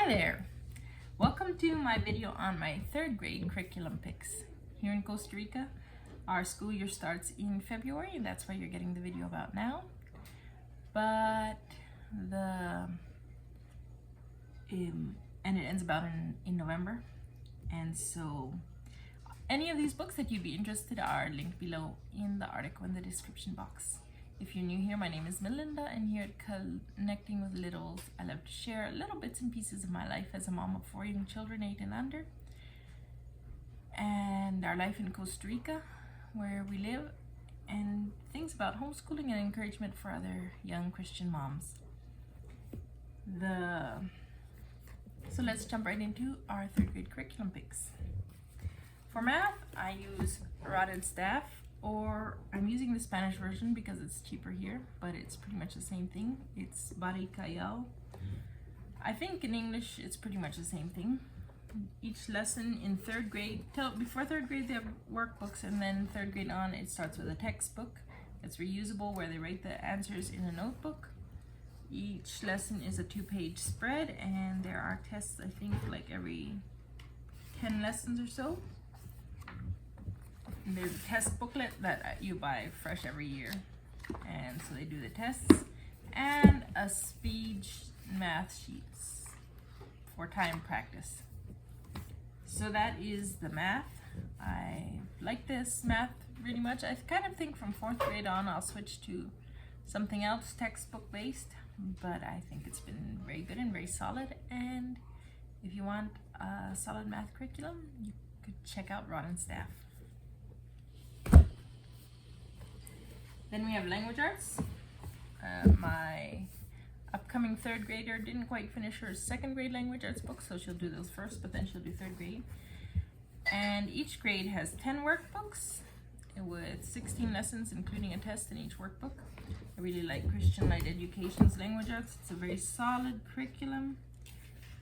Hi there! Welcome to my video on my 3rd grade curriculum picks. Here in Costa Rica, our school year starts in February, and that's why you're getting the video about now. But and it ends about in November. And so any of these books that you'd be interested are linked below in the article in the description box. If you're new here, my name is Melinda, and here at Connecting with Littles, I love to share little bits and pieces of my life as a mom of 4 young children, 8 and under, and our life in Costa Rica, where we live, and things about homeschooling and encouragement for other young Christian moms. So let's jump right into our 3rd grade curriculum picks. For math, I use Rod and Staff, or I'm using the Spanish version because it's cheaper here, but it's pretty much the same thing. It's Bari Callao. I think in English it's pretty much the same thing. Each lesson in 3rd grade, before 3rd grade they have workbooks, and then 3rd grade on it starts with a textbook that's reusable where they write the answers in a notebook. Each lesson is a 2-page spread, and there are tests, I think, like every 10 lessons or so. And there's a test booklet that you buy fresh every year, and so they do the tests, and a speed math sheets for time practice. So that is the math. I like this math really much. I kind of think from 4th grade on I'll switch to something else textbook based, but I think it's been very good and very solid. And if you want a solid math curriculum, you could check out Rod and Staff. Then we have language arts. My upcoming 3rd grader didn't quite finish her 2nd grade language arts book, so she'll do those first, but then she'll do 3rd grade. And each grade has 10 workbooks with 16 lessons, including a test in each workbook. I really like Christian Light Education's language arts. It's a very solid curriculum,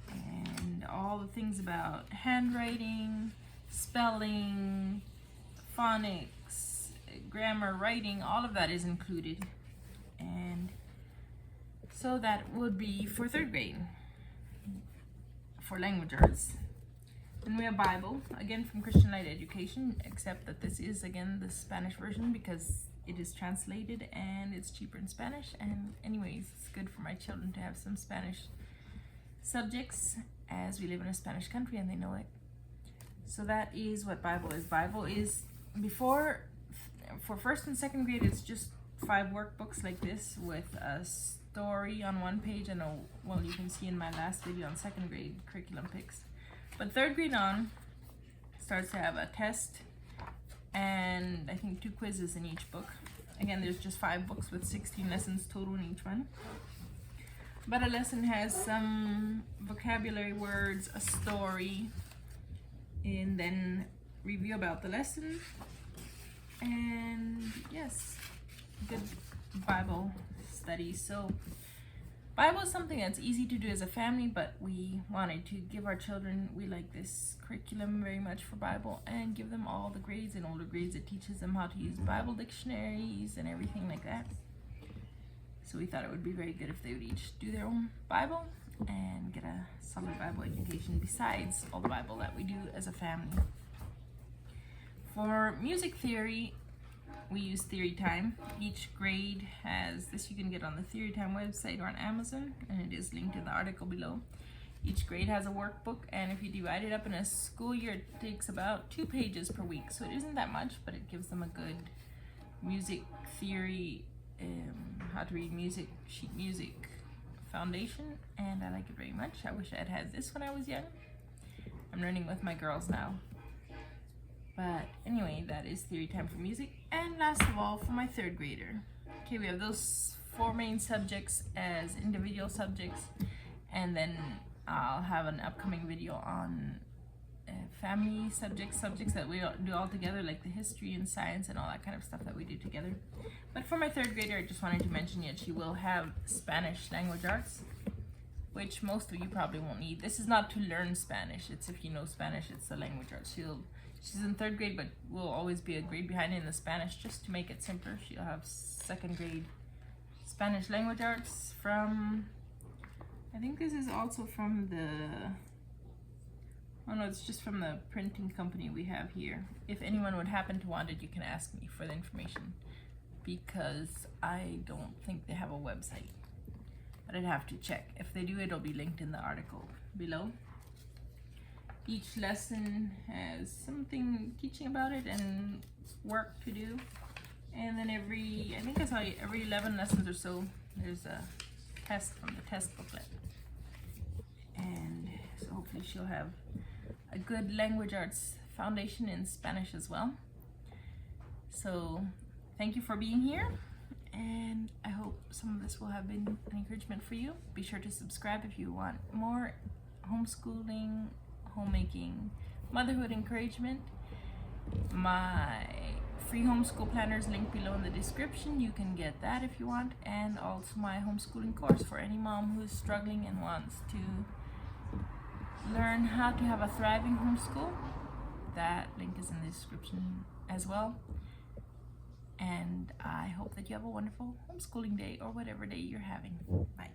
and all the things about handwriting, spelling, phonics, grammar, writing, all of that is included. And so that would be for 3rd grade for language arts. Then we have Bible, again from Christian Light Education, except that this is again the Spanish version because it is translated and it's cheaper in Spanish. And anyways, it's good for my children to have some Spanish subjects, as we live in a Spanish country and they know it. So that is what Bible is. Bible is for 1st and 2nd grade, it's just 5 workbooks like this with a story on 1 page, and you can see in my last video on 2nd grade curriculum picks. But 3rd grade on starts to have a test and I think 2 quizzes in each book. Again, there's just 5 books with 16 lessons total in each one. But a lesson has some vocabulary words, a story, and then review about the lesson. And yes, good Bible study. So Bible is something that's easy to do as a family, but we wanted to give our children, we like this curriculum very much for Bible, and give them all the grades and older grades. It teaches them how to use Bible dictionaries and everything like that. So we thought it would be very good if they would each do their own Bible and get a solid Bible education besides all the Bible that we do as a family. For music theory, we use Theory Time. Each grade has this. You can get on the Theory Time website or on Amazon, and it is linked in the article below. Each grade has a workbook, and if you divide it up in a school year, it takes about 2 pages per week. So it isn't that much, but it gives them a good music theory, how to read music, sheet music foundation, and I like it very much. I wish I had had this when I was young. I'm learning with my girls now. But anyway, that is Theory Time for music. And last of all, for my 3rd grader. Okay, we have those 4 main subjects as individual subjects, and then I'll have an upcoming video on family subjects that we do all together, like the history and science and all that kind of stuff that we do together. But for my 3rd grader, I just wanted to mention that she will have Spanish language arts, which most of you probably won't need. This is not to learn Spanish. It's if you know Spanish, it's the language arts. She's in 3rd grade, but will always be a grade behind in the Spanish, just to make it simpler. She'll have 2nd grade Spanish language arts from, I think this is also from the, oh no, it's just from the printing company we have here. If anyone would happen to want it, you can ask me for the information, because I don't think they have a website. But I'd have to check. If they do, it'll be linked in the article below. Each lesson has something teaching about it and work to do. And then every 11 lessons or so, there's a test from the test booklet. And so hopefully she'll have a good language arts foundation in Spanish as well. So thank you for being here, and I hope some of this will have been an encouragement for you. Be sure to subscribe if you want more homeschooling, homemaking, motherhood encouragement. My free homeschool planner is linked below in the description. You can get that if you want, and also my homeschooling course for any mom who is struggling and wants to learn how to have a thriving homeschool. That link is in the description as well. And I hope that you have a wonderful homeschooling day, or whatever day you're having. Bye.